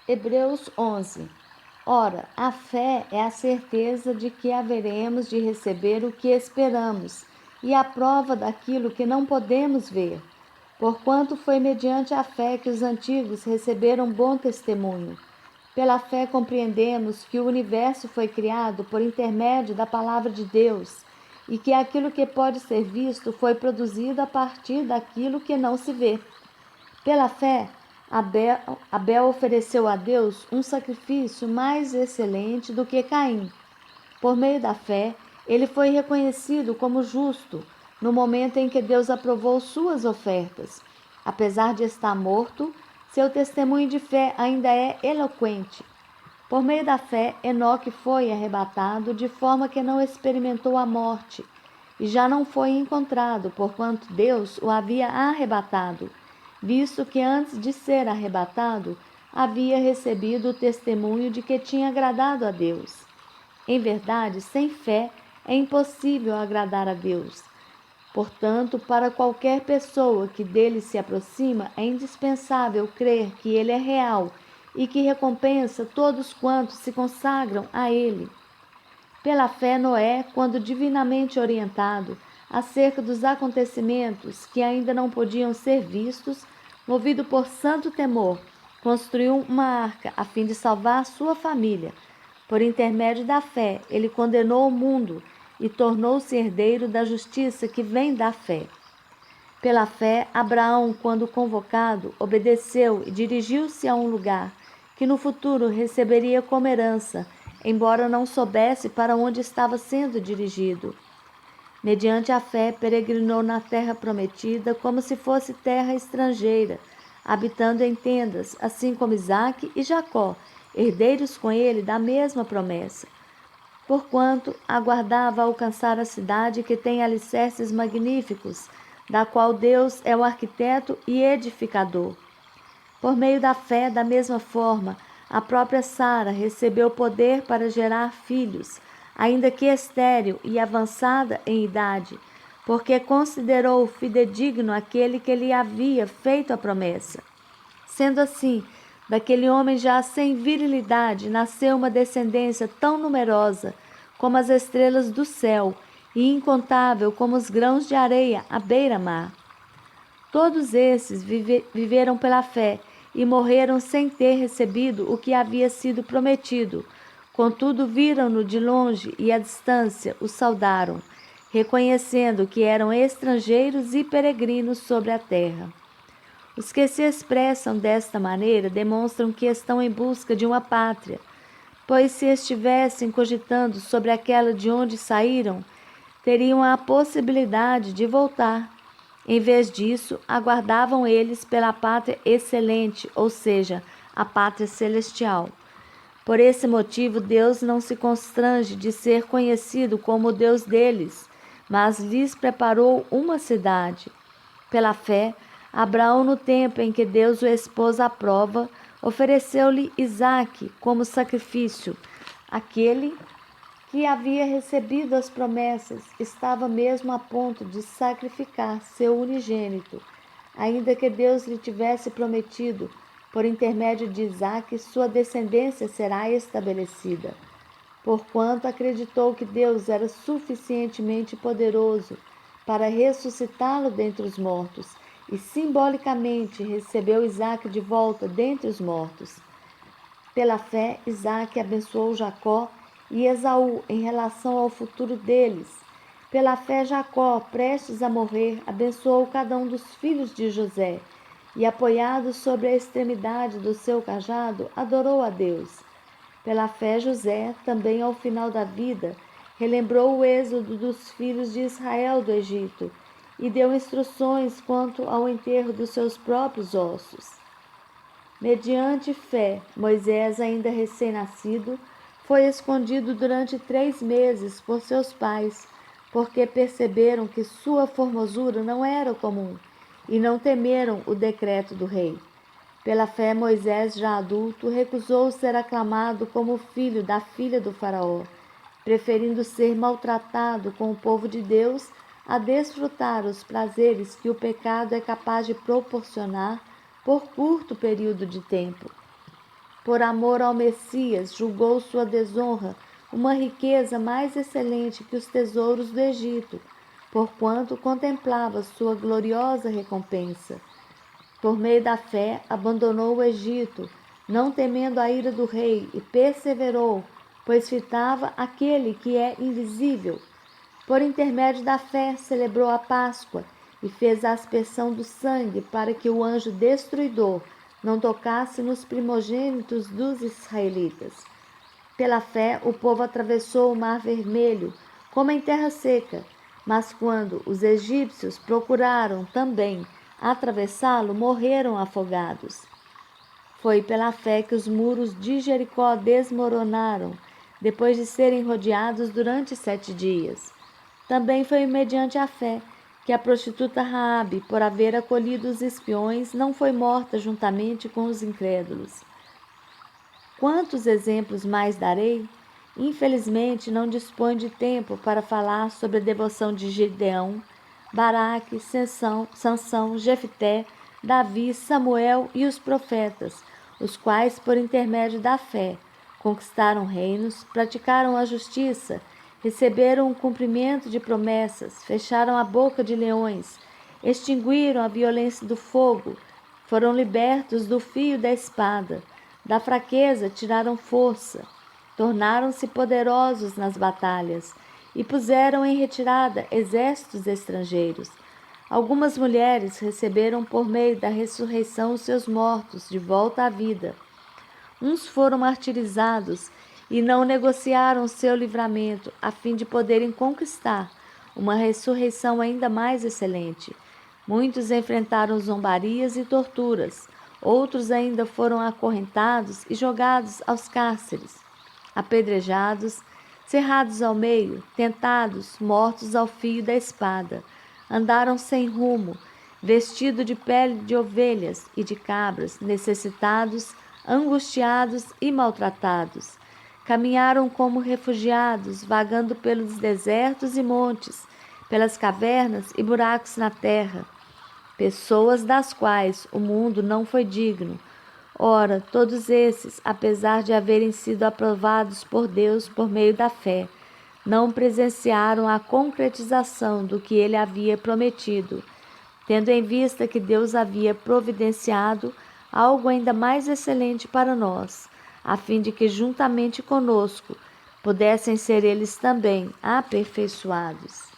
Hebreus 11. Ora, a fé é a certeza de que haveremos de receber o que esperamos, e a prova daquilo que não podemos ver. Porquanto foi mediante a fé que os antigos receberam bom testemunho. Pela fé compreendemos que o universo foi criado por intermédio da palavra de Deus, e que aquilo que pode ser visto foi produzido a partir daquilo que não se vê. Pela fé, Abel ofereceu a Deus um sacrifício mais excelente do que Caim. Por meio da fé, ele foi reconhecido como justo no momento em que Deus aprovou suas ofertas. Apesar de estar morto, seu testemunho de fé ainda é eloquente. Por meio da fé, Enoque foi arrebatado de forma que não experimentou a morte, e já não foi encontrado, porquanto Deus o havia arrebatado, visto que antes de ser arrebatado, havia recebido o testemunho de que tinha agradado a Deus. Em verdade, sem fé é impossível agradar a Deus. Portanto, para qualquer pessoa que dele se aproxima, é indispensável crer que ele é real e que recompensa todos quantos se consagram a ele. Pela fé, Noé, quando divinamente orientado acerca dos acontecimentos que ainda não podiam ser vistos, movido por santo temor, construiu uma arca a fim de salvar sua família. Por intermédio da fé, ele condenou o mundo e tornou-se herdeiro da justiça que vem da fé. Pela fé, Abraão, quando convocado, obedeceu e dirigiu-se a um lugar que no futuro receberia como herança, embora não soubesse para onde estava sendo dirigido. Mediante a fé, peregrinou na terra prometida como se fosse terra estrangeira, habitando em tendas, assim como Isaque e Jacó, herdeiros com ele da mesma promessa. Porquanto aguardava alcançar a cidade que tem alicerces magníficos, da qual Deus é o arquiteto e edificador. Por meio da fé, da mesma forma, a própria Sara recebeu poder para gerar filhos, ainda que estéril e avançada em idade, porque considerou fidedigno aquele que lhe havia feito a promessa. Sendo assim, daquele homem já sem virilidade nasceu uma descendência tão numerosa como as estrelas do céu e incontável como os grãos de areia à beira-mar. Todos esses viveram pela fé e morreram sem ter recebido o que havia sido prometido. Contudo, viram-no de longe e à distância o saudaram, reconhecendo que eram estrangeiros e peregrinos sobre a terra. Os que se expressam desta maneira demonstram que estão em busca de uma pátria, pois se estivessem cogitando sobre aquela de onde saíram, teriam a possibilidade de voltar. Em vez disso, aguardavam eles pela pátria excelente, ou seja, a pátria celestial. Por esse motivo, Deus não se constrange de ser conhecido como o Deus deles, mas lhes preparou uma cidade. Pela fé, Abraão, no tempo em que Deus o expôs à prova, ofereceu-lhe Isaque como sacrifício. Aquele que havia recebido as promessas estava mesmo a ponto de sacrificar seu unigênito, ainda que Deus lhe tivesse prometido, por intermédio de Isaque, sua descendência será estabelecida. Porquanto acreditou que Deus era suficientemente poderoso para ressuscitá-lo dentre os mortos, e simbolicamente recebeu Isaque de volta dentre os mortos. Pela fé, Isaque abençoou Jacó e Esaú em relação ao futuro deles. Pela fé, Jacó, prestes a morrer, abençoou cada um dos filhos de José, e apoiado sobre a extremidade do seu cajado, adorou a Deus. Pela fé, José, também ao final da vida, relembrou o êxodo dos filhos de Israel do Egito e deu instruções quanto ao enterro dos seus próprios ossos. Mediante fé, Moisés, ainda recém-nascido, foi escondido durante 3 meses por seus pais, porque perceberam que sua formosura não era comum e não temeram o decreto do rei. Pela fé, Moisés, já adulto, recusou ser aclamado como filho da filha do faraó, preferindo ser maltratado com o povo de Deus a desfrutar os prazeres que o pecado é capaz de proporcionar por curto período de tempo. por amor ao Messias, julgou sua desonra uma riqueza mais excelente que os tesouros do Egito, porquanto contemplava sua gloriosa recompensa. Por meio da fé, abandonou o Egito, não temendo a ira do rei, e perseverou, pois fitava aquele que é invisível. Por intermédio da fé, celebrou a Páscoa e fez a aspersão do sangue para que o anjo destruidor não tocasse nos primogênitos dos israelitas. Pela fé, o povo atravessou o Mar Vermelho, como em terra seca, mas quando os egípcios procuraram também atravessá-lo, morreram afogados. Foi pela fé que os muros de Jericó desmoronaram, depois de serem rodeados durante 7 dias. Também foi mediante a fé que a prostituta Raabe, por haver acolhido os espiões, não foi morta juntamente com os incrédulos. Quantos exemplos mais darei? Infelizmente, não disponho de tempo para falar sobre a devoção de Gideão, Baraque, Sansão, Jefté, Davi, Samuel e os profetas, os quais, por intermédio da fé, conquistaram reinos, praticaram a justiça, receberam o cumprimento de promessas, fecharam a boca de leões, extinguiram a violência do fogo, foram libertos do fio da espada, da fraqueza tiraram força, tornaram-se poderosos nas batalhas e puseram em retirada exércitos estrangeiros. Algumas mulheres receberam por meio da ressurreição os seus mortos de volta à vida. Uns foram martirizados e não negociaram seu livramento a fim de poderem conquistar uma ressurreição ainda mais excelente. Muitos enfrentaram zombarias e torturas, outros ainda foram acorrentados e jogados aos cárceres, apedrejados, cerrados ao meio, tentados, mortos ao fio da espada. Andaram sem rumo, vestidos de pele de ovelhas e de cabras, necessitados, angustiados e maltratados. Caminharam como refugiados, vagando pelos desertos e montes, pelas cavernas e buracos na terra, pessoas das quais o mundo não foi digno. Ora, todos esses, apesar de haverem sido aprovados por Deus por meio da fé, não presenciaram a concretização do que ele havia prometido, tendo em vista que Deus havia providenciado algo ainda mais excelente para nós, a fim de que juntamente conosco pudessem ser eles também aperfeiçoados.